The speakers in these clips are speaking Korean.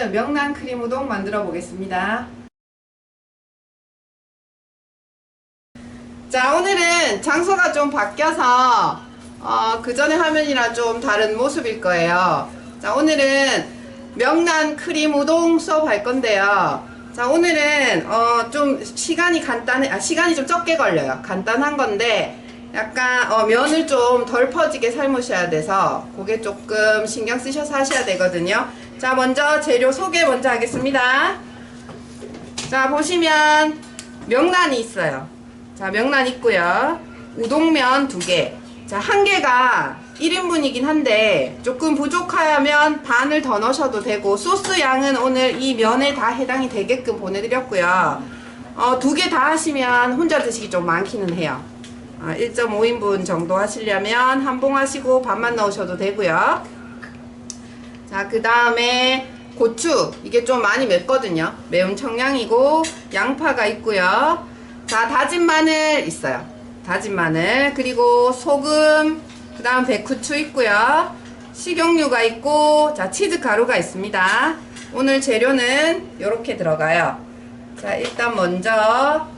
오늘은 명란 크림 우동 만들어 보겠습니다. 자, 오늘은 장소가 좀 바뀌어서 그 전에 화면이랑 좀 다른 모습일 거예요. 자, 오늘은 명란 크림 우동 수업 할 건데요. 자, 오늘은 좀 시간이 시간이 좀 적게 걸려요. 간단한 건데 약간 면을 좀 덜 퍼지게 삶으셔야 돼서 그게 조금 신경 쓰셔서 하셔야 되거든요. 자, 먼저 재료 소개 먼저 하겠습니다. 자, 보시면 명란이 있어요. 자, 명란 있고요. 우동면 2개. 자, 1개가 1인분이긴 한데 조금 부족하면 반을 더 넣으셔도 되고, 소스 양은 오늘 이 면에 다 해당이 되게끔 보내드렸고요. 2개 다 하시면 혼자 드시기 좀 많기는 해요. 1.5인분 정도 하시려면 한 봉 하시고 반만 넣으셔도 되고요. 자, 그 다음에 고추. 이게 좀 많이 맵거든요. 매운 청양이고 양파가 있고요. 자, 다진 마늘 있어요. 다진 마늘. 그리고 소금, 그 다음 백후추 있고요. 식용유가 있고, 자, 치즈 가루가 있습니다. 오늘 재료는 이렇게 들어가요. 자, 일단 먼저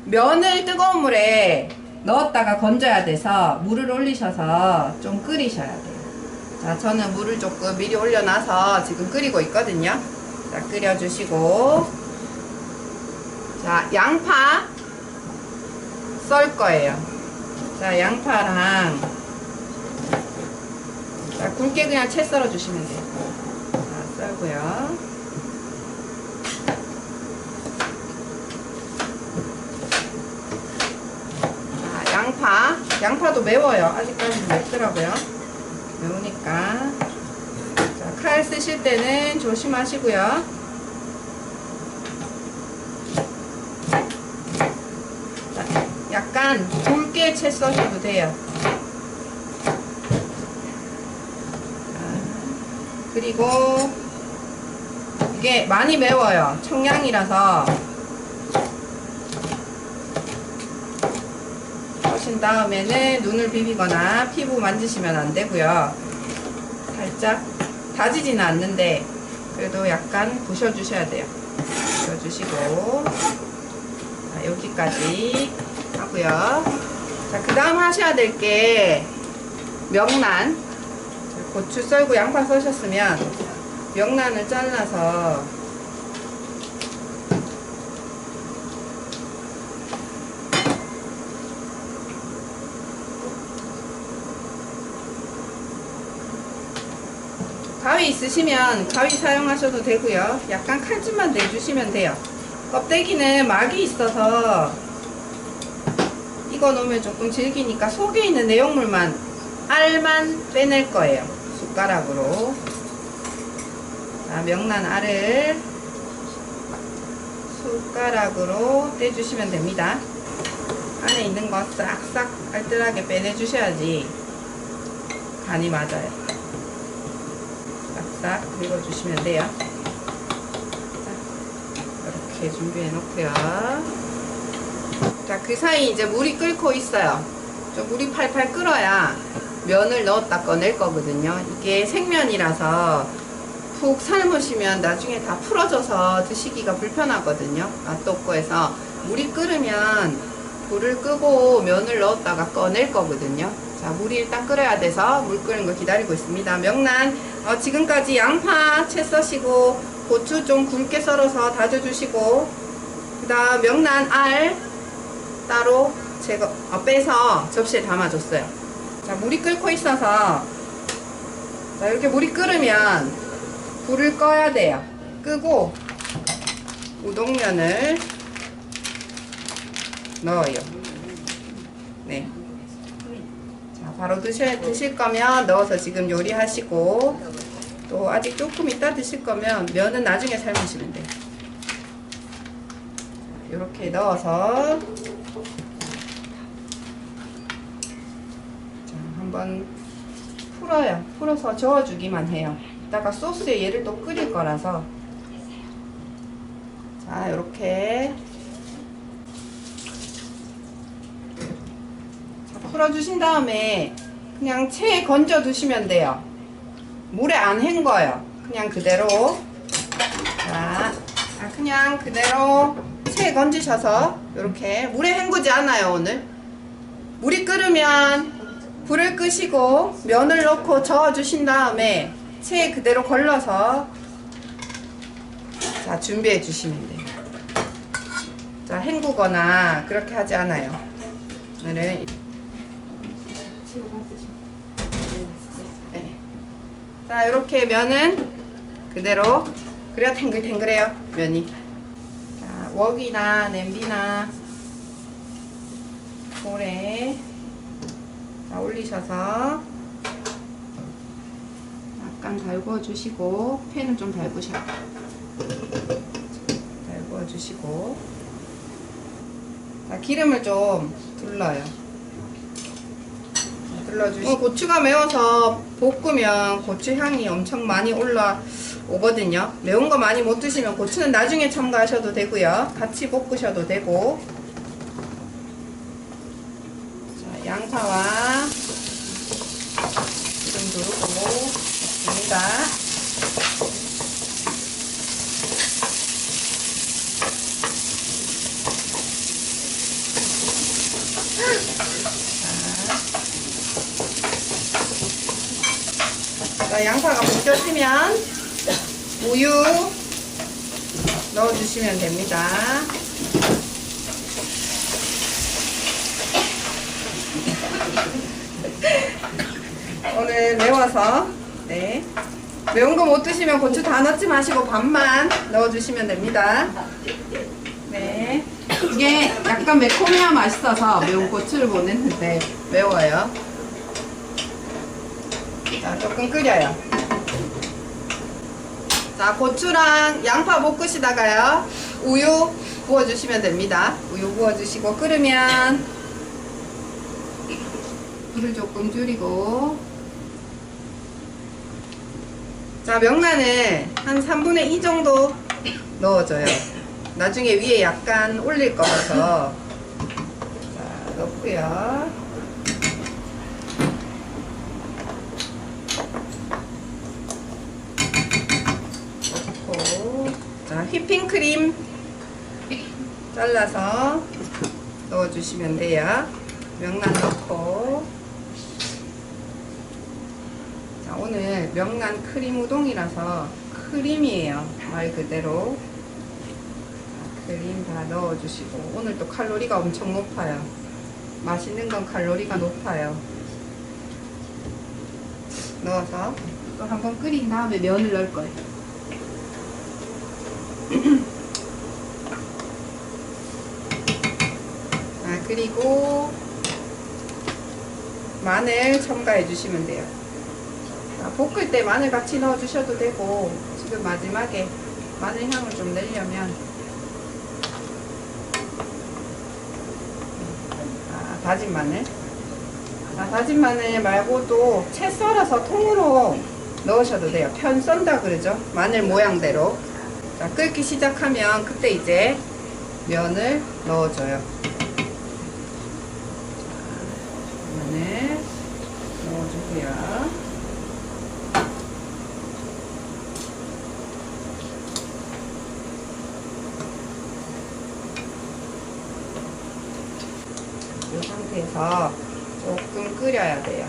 면을 뜨거운 물에 넣었다가 건져야 돼서 물을 올리셔서 좀 끓이셔야 돼요. 자, 저는 물을 조금 미리 올려놔서 지금 끓이고 있거든요. 자, 끓여주시고, 자, 양파 썰 거예요. 자, 양파랑, 자, 굵게 그냥 채 썰어 주시면 돼요. 자, 썰고요. 양파도 매워요. 아직까지는 맵더라고요. 매우니까. 자, 칼 쓰실 때는 조심하시고요. 자, 약간 굵게 채 써셔도 돼요. 자, 그리고 이게 많이 매워요. 청양이라서. 하신 다음에는 눈을 비비거나 피부 만지시면 안 되고요. 살짝 다지지는 않는데 그래도 약간 부셔주셔야 돼요. 부셔주시고, 자, 여기까지 하고요. 자, 그 다음 하셔야 될 게 명란. 자, 고추 썰고 양파 써셨으면 명란을 잘라서 가위 있으시면 가위 사용하셔도 되고요. 약간 칼집만 내주시면 돼요. 껍데기는 막이 있어서 이거 넣으면 조금 질기니까 속에 있는 내용물만, 알만 빼낼 거예요. 숟가락으로. 자, 명란 알을 숟가락으로 떼주시면 됩니다. 안에 있는 거 싹싹 알뜰하게 빼내주셔야지 간이 맞아요. 싹 긁어주시면 돼요. 자, 이렇게 준비해 놓고요. 자, 그 사이 이제 물이 끓고 있어요. 좀 물이 팔팔 끓어야 면을 넣었다 꺼낼 거거든요. 이게 생면이라서 푹 삶으시면 나중에 다 풀어져서 드시기가 불편하거든요. 맛도 없고 해서 물이 끓으면 불을 끄고 면을 넣었다가 꺼낼 거거든요. 자, 물이 일단 끓어야 돼서 물 끓는 거 기다리고 있습니다. 명란, 지금까지 양파 채 써시고, 고추 좀 굵게 썰어서 다져주시고, 그 다음 명란 알 따로 빼서 접시에 담아줬어요. 자, 물이 끓고 있어서, 자, 이렇게 물이 끓으면 불을 꺼야 돼요. 끄고 우동면을 넣어요. 네. 자, 바로 드실 거면 넣어서 지금 요리하시고, 또 아직 조금 이따 드실 거면 면은 나중에 삶으시면 돼요. 이렇게 넣어서, 자, 한번 풀어요. 풀어서 저어주기만 해요. 이따가 소스에 얘를 또 끓일 거라서. 자, 이렇게 풀어주신 다음에 그냥 체에 건져 두시면 돼요. 물에 안 헹궈요. 그냥 그대로 자, 그냥 그대로 체에 건지셔서 이렇게 물에 헹구지 않아요. 오늘 물이 끓으면 불을 끄시고 면을 넣고 저어주신 다음에 체에 그대로 걸러서 자 준비해 주시면 돼요. 자, 헹구거나 그렇게 하지 않아요. 오늘은 네. 자, 이렇게 면은 그대로 그래야 탱글탱글해요. 면이. 자, 웍이나 냄비나 볼에 자, 올리셔서 약간 달궈 주시고 팬은 좀 달구셔요. 달궈 주시고 자, 기름을 좀 둘러요. 둘러주시고 고추가 매워서 볶으면 고추 향이 엄청 많이 올라오거든요. 매운 거 많이 못 드시면 고추는 나중에 첨가하셔도 되고요. 같이 볶으셔도 되고. 자, 양파와 기름 두르고 넣습니다. 자, 양파가 볶여지면 우유 넣어주시면 됩니다. 오늘 매워서 네, 매운 거 못 드시면 고추 다 넣지 마시고 반만 넣어주시면 됩니다. 네, 이게 약간 매콤해야 맛있어서 매운 고추를 못 넣는데 매워요. 자, 조금 끓여요. 자, 고추랑 양파 볶으시다가요 우유 부어주시면 됩니다. 우유 부어주시고 끓으면 불을 조금 줄이고 자, 명란을 한 3분의 2 정도 넣어줘요. 나중에 위에 약간 올릴 거라서 자, 넣고요. 자, 휘핑크림 잘라서 넣어주시면 돼요. 명란 넣고 자, 오늘 명란 크림 우동이라서 크림이에요. 말 그대로 자, 크림 다 넣어주시고 오늘 또 칼로리가 엄청 높아요. 맛있는 건 칼로리가 높아요. 넣어서 또 한번 끓인 다음에 면을 넣을 거예요. 아, 그리고 마늘 첨가해 주시면 돼요. 자, 볶을 때 마늘 같이 넣어 주셔도 되고 지금 마지막에 마늘 향을 좀 내려면 다진 마늘 다진 마늘 말고도 채 썰어서 통으로 넣으셔도 돼요. 편 썬다 그러죠. 마늘 모양대로. 자, 끓기 시작하면 그때 이제 면을 넣어줘요. 면을 넣어주고요. 이 상태에서 조금 끓여야 돼요.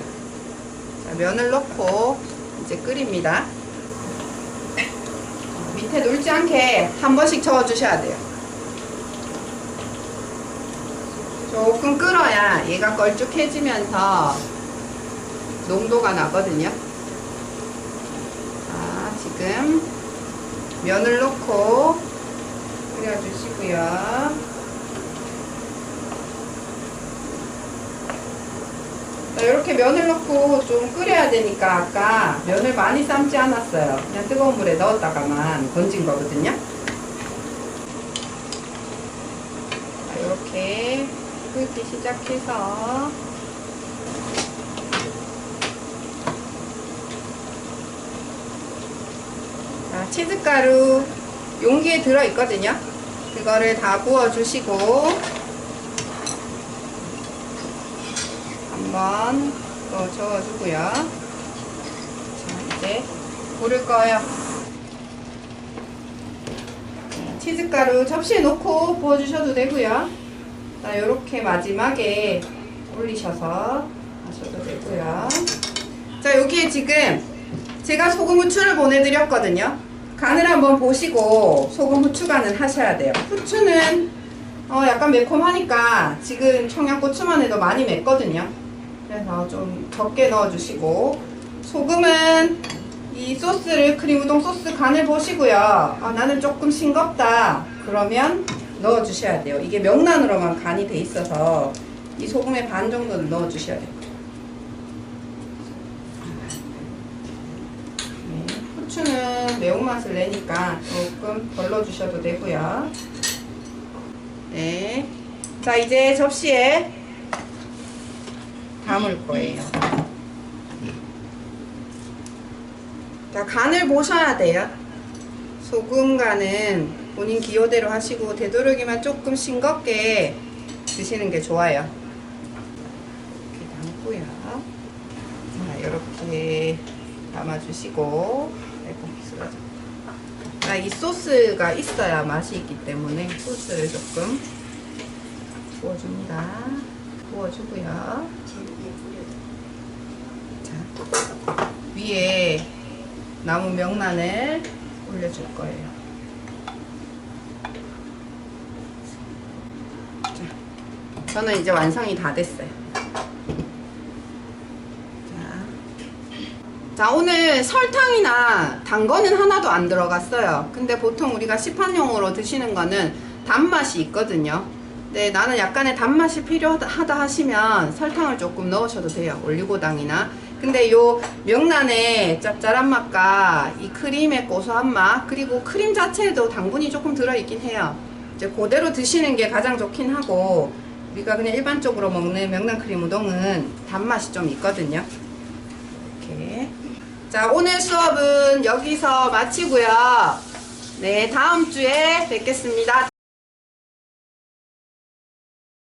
자, 면을 넣고 이제 끓입니다. 밑에 놀지 않게 한 번씩 저어주셔야 돼요. 조금 끓어야 얘가 걸쭉해지면서 농도가 나거든요. 자, 지금 면을 넣고 끓여주시고요. 자, 이렇게 면을 넣고 좀 끓여야 되니까 아까 면을 많이 삶지 않았어요. 그냥 뜨거운 물에 넣었다가만 건진 거거든요. 자, 이렇게 끓기 시작해서 자, 치즈가루 용기에 들어있거든요. 그거를 다 부어주시고 한번 또 저어주고요. 자, 이제 불을 꺼요. 치즈가루 접시에 놓고 부어주셔도 되고요. 자, 이렇게 마지막에 올리셔서 하셔도 되고요. 자, 여기에 지금 제가 소금 후추를 보내드렸거든요. 간을 한번 보시고 소금 후추 간을 하셔야 돼요. 후추는 약간 매콤하니까 지금 청양고추만 해도 많이 맵거든요. 그래서 좀 적게 넣어주시고, 소금은 이 소스를 크림 우동 소스 간을 보시고요. 나는 조금 싱겁다 그러면 넣어주셔야 돼요. 이게 명란으로만 간이 돼 있어서 이 소금의 반 정도는 넣어주셔야 돼요. 후추는 매운맛을 내니까 조금 덜 넣어주셔도 되고요. 네. 자, 이제 접시에 담을 거예요. 자, 간을 보셔야 돼요. 소금 간은 본인 기호대로 하시고, 되도록이면 조금 싱겁게 드시는 게 좋아요. 이렇게 담고요. 자, 이렇게 담아주시고, 아이고, 쓰러져. 자, 이 소스가 있어야 맛이 있기 때문에 소스를 조금 부어줍니다. 부어주고요. 자, 위에 남은 명란을 올려줄 거예요. 자, 저는 이제 완성이 다 됐어요. 자, 오늘 설탕이나 단 거는 하나도 안 들어갔어요. 근데 보통 우리가 시판용으로 드시는 거는 단맛이 있거든요. 근데 나는 약간의 단맛이 필요하다 하시면 설탕을 조금 넣으셔도 돼요. 올리고당이나. 근데 요 명란의 짭짤한 맛과 이 크림의 고소한 맛, 그리고 크림 자체에도 당분이 조금 들어있긴 해요. 이제 그대로 드시는 게 가장 좋긴 하고, 우리가 그냥 일반적으로 먹는 명란 크림 우동은 단맛이 좀 있거든요. 이렇게. 자, 오늘 수업은 여기서 마치고요. 네, 다음 주에 뵙겠습니다.